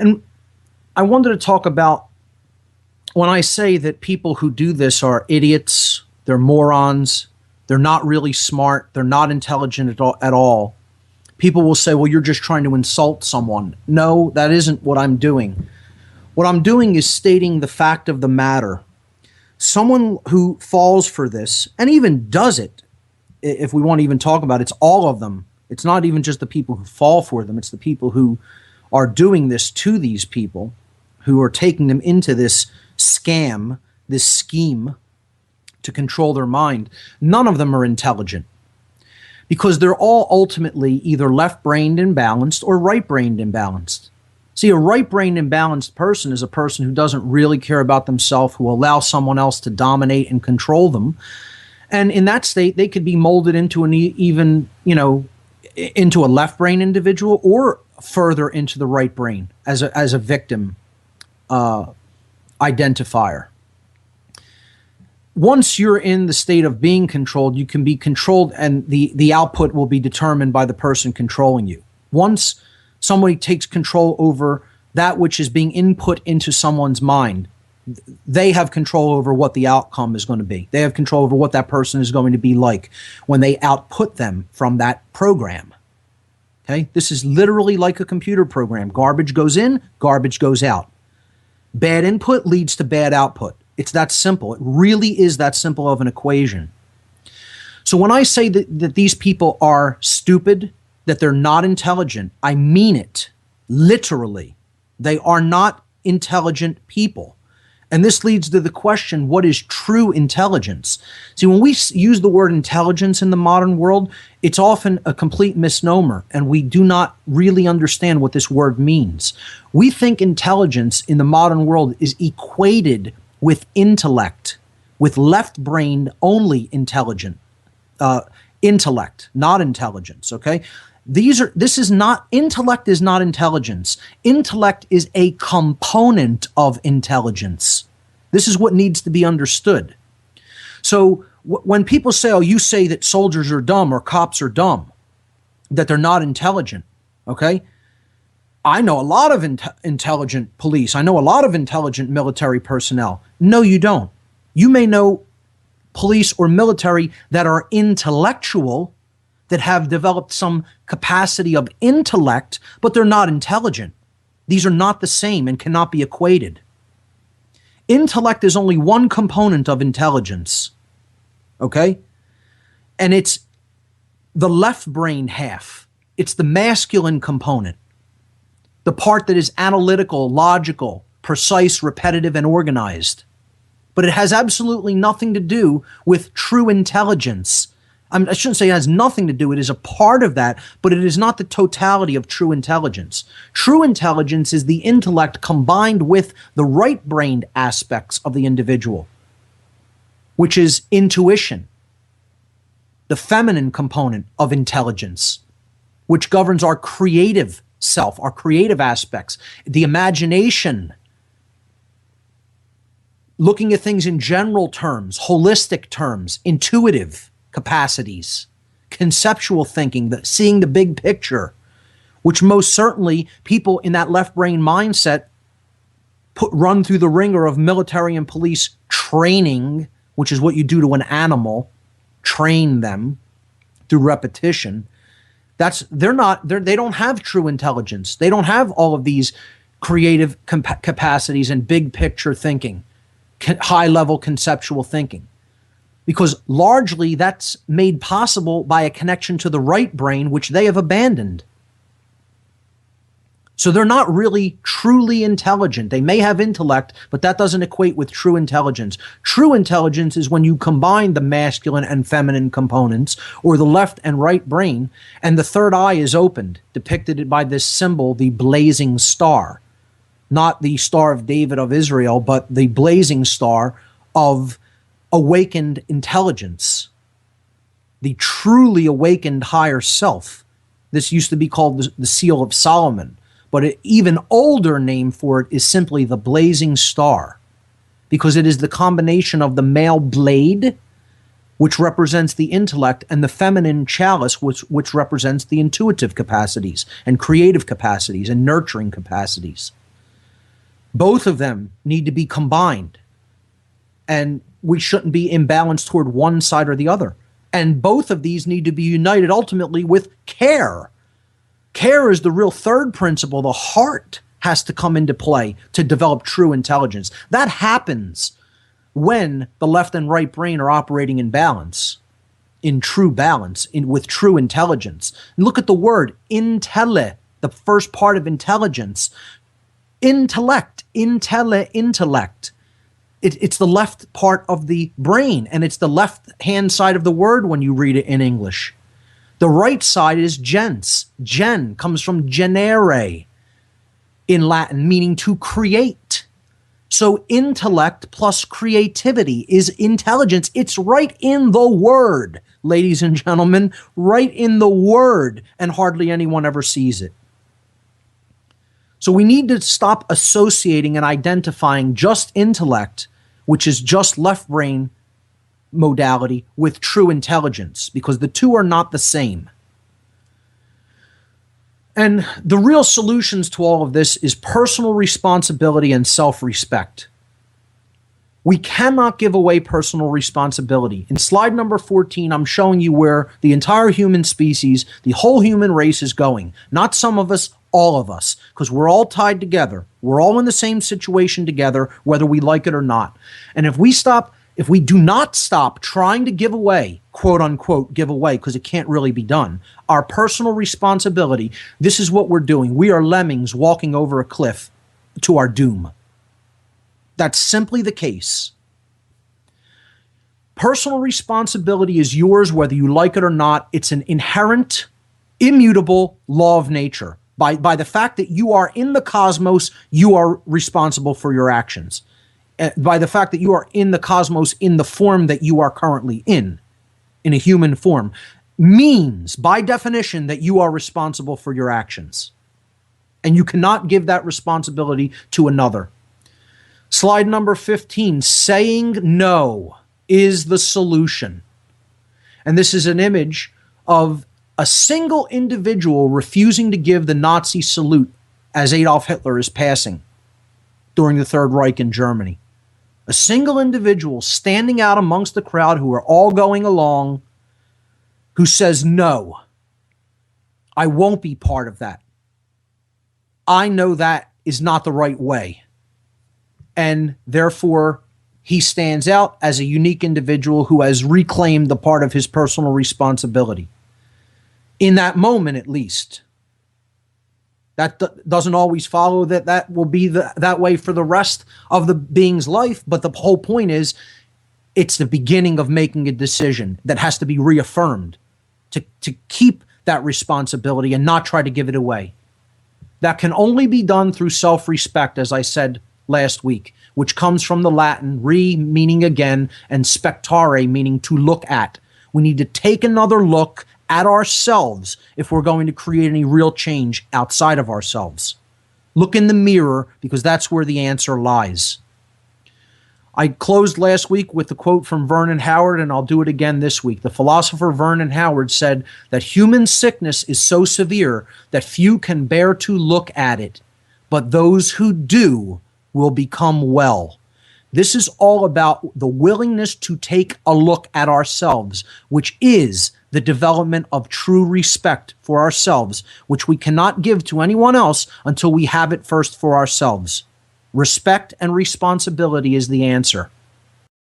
And I wanted to talk about when I say that people who do this are idiots, they're morons, they're not really smart, they're not intelligent at all. People will say, well, you're just trying to insult someone. No, that isn't what I'm doing. What I'm doing is stating the fact of the matter. Someone who falls for this and even does it, if we want to even talk about it, it's all of them. It's not even just the people who fall for them. It's the people who are doing this to these people, who are taking them into this scam, this scheme to control their mind. None of them are intelligent because they're all ultimately either left-brained imbalanced or right-brained imbalanced. See, a right-brained imbalanced person is a person who doesn't really care about themselves, who allows someone else to dominate and control them. And in that state, they could be molded into an even, into a left-brain individual or further into the right brain as a victim identifier. Once you're in the state of being controlled, you can be controlled, and the output will be determined by the person controlling you. Once somebody takes control over that which is being input into someone's mind, they have control over what the outcome is going to be. They have control over what that person is going to be like when they output them from that program. Okay? This is literally like a computer program. Garbage goes in, garbage goes out. Bad input leads to bad output. It's that simple. It really is that simple of an equation. So when I say that these people are stupid, that they're not intelligent, I mean it. Literally. They are not intelligent people. And this leads to the question, what is true intelligence? See, when we use the word intelligence in the modern world, it's often a complete misnomer, and we do not really understand what this word means. We think intelligence in the modern world is equated with intellect, with left-brained only intellect, not intelligence, okay? Intellect is not intelligence. Intellect is a component of intelligence. This is what needs to be understood. So when people say, oh, you say that soldiers are dumb or cops are dumb, that they're not intelligent, okay? I know a lot of intelligent police. I know a lot of intelligent military personnel. No, you don't. You may know police or military that are intellectual, that have developed some capacity of intellect, but they're not intelligent. These are not the same and cannot be equated. Intellect is only one component of intelligence, okay? And it's the left brain half. It's the masculine component, the part that is analytical, logical, precise, repetitive, and organized. But it has absolutely nothing to do with true intelligence. I shouldn't say it has nothing to do. It is a part of that, but it is not the totality of true intelligence. True intelligence is the intellect combined with the right-brained aspects of the individual, which is intuition, the feminine component of intelligence, which governs our creative self, our creative aspects, the imagination, looking at things in general terms, holistic terms, intuitive capacities, conceptual thinking, seeing the big picture, which most certainly people in that left brain mindset run through the ringer of military and police training, which is what you do to an animal, train them through repetition. They don't have true intelligence. They don't have all of these creative capacities and big picture thinking, high level conceptual thinking. Because largely that's made possible by a connection to the right brain, which they have abandoned. So they're not really truly intelligent. They may have intellect, but that doesn't equate with true intelligence. True intelligence is when you combine the masculine and feminine components, or the left and right brain, and the third eye is opened, depicted by this symbol, the blazing star. Not the Star of David of Israel, but the blazing star of awakened intelligence, the truly awakened higher self. This used to be called the Seal of Solomon, but an even older name for it is simply the blazing star, because it is the combination of the male blade, which represents the intellect, and the feminine chalice, which represents the intuitive capacities and creative capacities and nurturing capacities. Both of them need to be combined. And we shouldn't be imbalanced toward one side or the other. And both of these need to be united ultimately with care. Care is the real third principle. The heart has to come into play to develop true intelligence. That happens when the left and right brain are operating in balance, in true balance, with true intelligence. And look at the word intelle, the first part of intelligence. Intellect, intellect. It's the left part of the brain, and it's the left-hand side of the word when you read it in English. The right side is gens. Gen comes from genere in Latin, meaning to create. So intellect plus creativity is intelligence. It's right in the word, ladies and gentlemen, right in the word, and hardly anyone ever sees it. So we need to stop associating and identifying just intellect, which is just left brain modality, with true intelligence, because the two are not the same. And the real solutions to all of this is personal responsibility and self-respect. We cannot give away personal responsibility. In slide number 14, I'm showing you where the entire human species, the whole human race is going. Not some of us, all of us, because we're all tied together. We're all in the same situation together, whether we like it or not. And if we do not stop trying to give away, quote unquote, give away, because it can't really be done, our personal responsibility, this is what we're doing. We are lemmings walking over a cliff to our doom. That's simply the case. Personal responsibility is yours whether you like it or not. It's an inherent, immutable law of nature. By the fact that you are in the cosmos, you are responsible for your actions. By the fact that you are in the cosmos in the form that you are currently in a human form, means, by definition, that you are responsible for your actions. And you cannot give that responsibility to another. Slide number 15, saying no is the solution. And this is an image of a single individual refusing to give the Nazi salute as Adolf Hitler is passing during the Third Reich in Germany. A single individual standing out amongst the crowd who are all going along, who says, no, I won't be part of that. I know that is not the right way. And therefore, he stands out as a unique individual who has reclaimed the part of his personal responsibility. In that moment, at least. That doesn't always follow that will be that way for the rest of the being's life, but the whole point is it's the beginning of making a decision that has to be reaffirmed to keep that responsibility and not try to give it away. That can only be done through self-respect, as I said last week, which comes from the Latin re meaning again and spectare meaning to look at. We need to take another look at ourselves if we're going to create any real change outside of ourselves. Look in the mirror, because that's where the answer lies. I closed last week with the quote from Vernon Howard, and I'll do it again this week. The philosopher Vernon Howard said that human sickness is so severe that few can bear to look at it, but those who do will become well. This is all about the willingness to take a look at ourselves, which is the development of true respect for ourselves, which we cannot give to anyone else until we have it first for ourselves. Respect and responsibility is the answer.